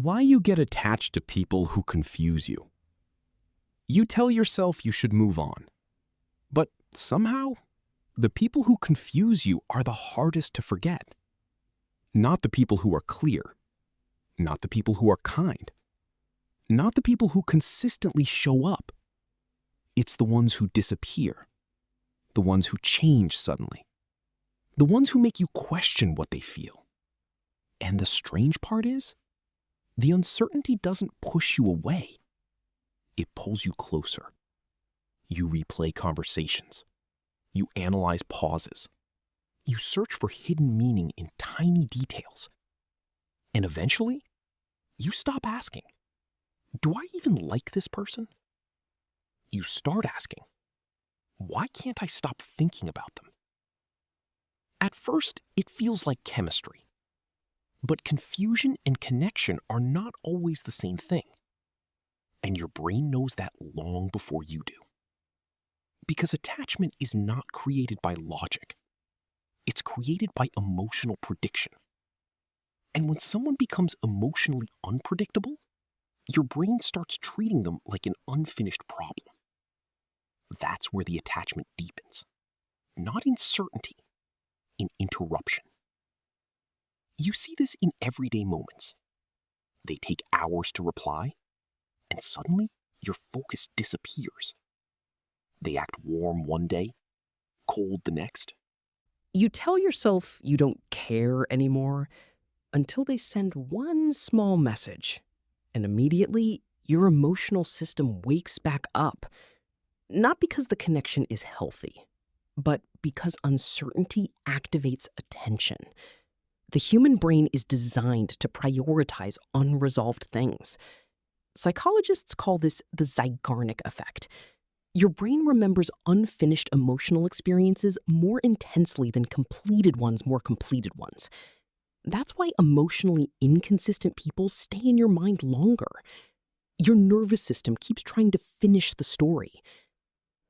Why you get attached to people who confuse you. You tell yourself you should move on. But somehow, the people who confuse you are the hardest to forget. Not the people who are clear. Not the people who are kind. Not the people who consistently show up. It's the ones who disappear. The ones who change suddenly. The ones who make you question what they feel. And the strange part is, the uncertainty doesn't push you away. It pulls you closer. You replay conversations. You analyze pauses. You search for hidden meaning in tiny details. And eventually, you stop asking, do I even like this person? You start asking, why can't I stop thinking about them? At first, it feels like chemistry. But confusion and connection are not always the same thing. And your brain knows that long before you do. Because attachment is not created by logic. It's created by emotional prediction. And when someone becomes emotionally unpredictable, your brain starts treating them like an unfinished problem. That's where the attachment deepens. Not in certainty, in interruption. You see this in everyday moments. They take hours to reply, and suddenly your focus disappears. They act warm one day, cold the next. You tell yourself you don't care anymore until they send one small message, and immediately your emotional system wakes back up. Not because the connection is healthy, but because uncertainty activates attention. The human brain is designed to prioritize unresolved things. Psychologists call this the Zeigarnik effect. Your brain remembers unfinished emotional experiences more intensely than completed ones more completed ones. That's why emotionally inconsistent people stay in your mind longer. Your nervous system keeps trying to finish the story.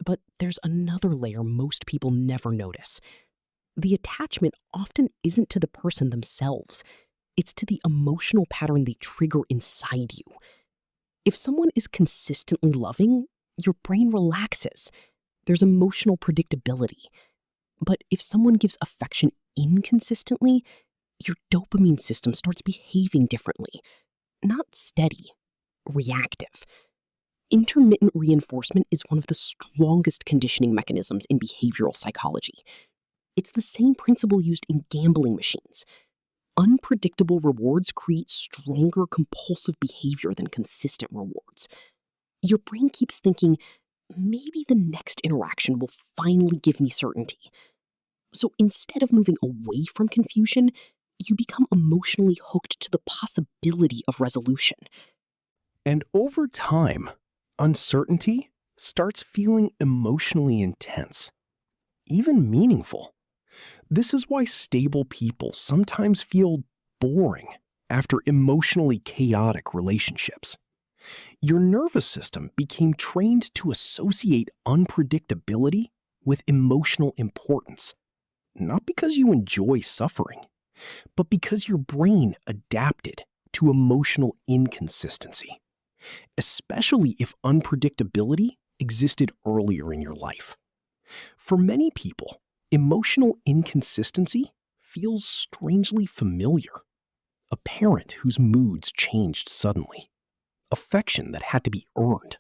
But there's another layer most people never notice. The attachment often isn't to the person themselves. It's to the emotional pattern they trigger inside you. If someone is consistently loving, your brain relaxes. There's emotional predictability. But if someone gives affection inconsistently, your dopamine system starts behaving differently. Not steady, reactive. Intermittent reinforcement is one of the strongest conditioning mechanisms in behavioral psychology. It's the same principle used in gambling machines. Unpredictable rewards create stronger compulsive behavior than consistent rewards. Your brain keeps thinking, maybe the next interaction will finally give me certainty. So instead of moving away from confusion, you become emotionally hooked to the possibility of resolution. And over time, uncertainty starts feeling emotionally intense, even meaningful. This is why stable people sometimes feel boring after emotionally chaotic relationships. Your nervous system became trained to associate unpredictability with emotional importance, not because you enjoy suffering, but because your brain adapted to emotional inconsistency, especially if unpredictability existed earlier in your life. For many people, emotional inconsistency feels strangely familiar. A parent whose moods changed suddenly. Affection that had to be earned.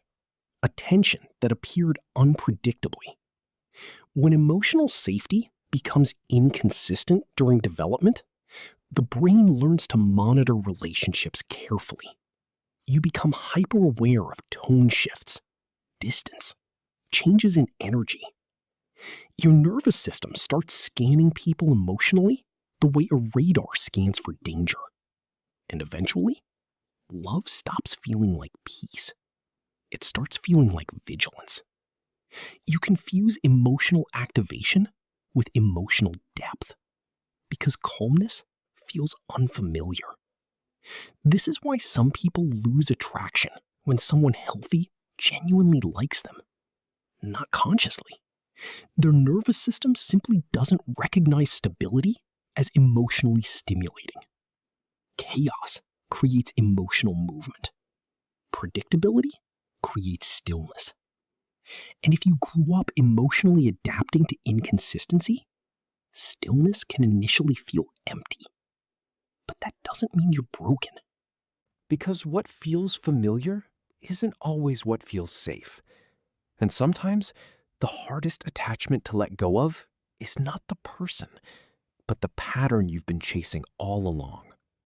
Attention that appeared unpredictably. When emotional safety becomes inconsistent during development, the brain learns to monitor relationships carefully. You become hyper-aware of tone shifts, distance, changes in energy. Your nervous system starts scanning people emotionally the way a radar scans for danger. And eventually, love stops feeling like peace. It starts feeling like vigilance. You confuse emotional activation with emotional depth because calmness feels unfamiliar. This is why some people lose attraction when someone healthy genuinely likes them. Not consciously. Their nervous system simply doesn't recognize stability as emotionally stimulating. Chaos creates emotional movement. Predictability creates stillness. And if you grew up emotionally adapting to inconsistency, stillness can initially feel empty. But that doesn't mean you're broken. Because what feels familiar isn't always what feels safe. And sometimes the hardest attachment to let go of is not the person, but the pattern you've been chasing all along.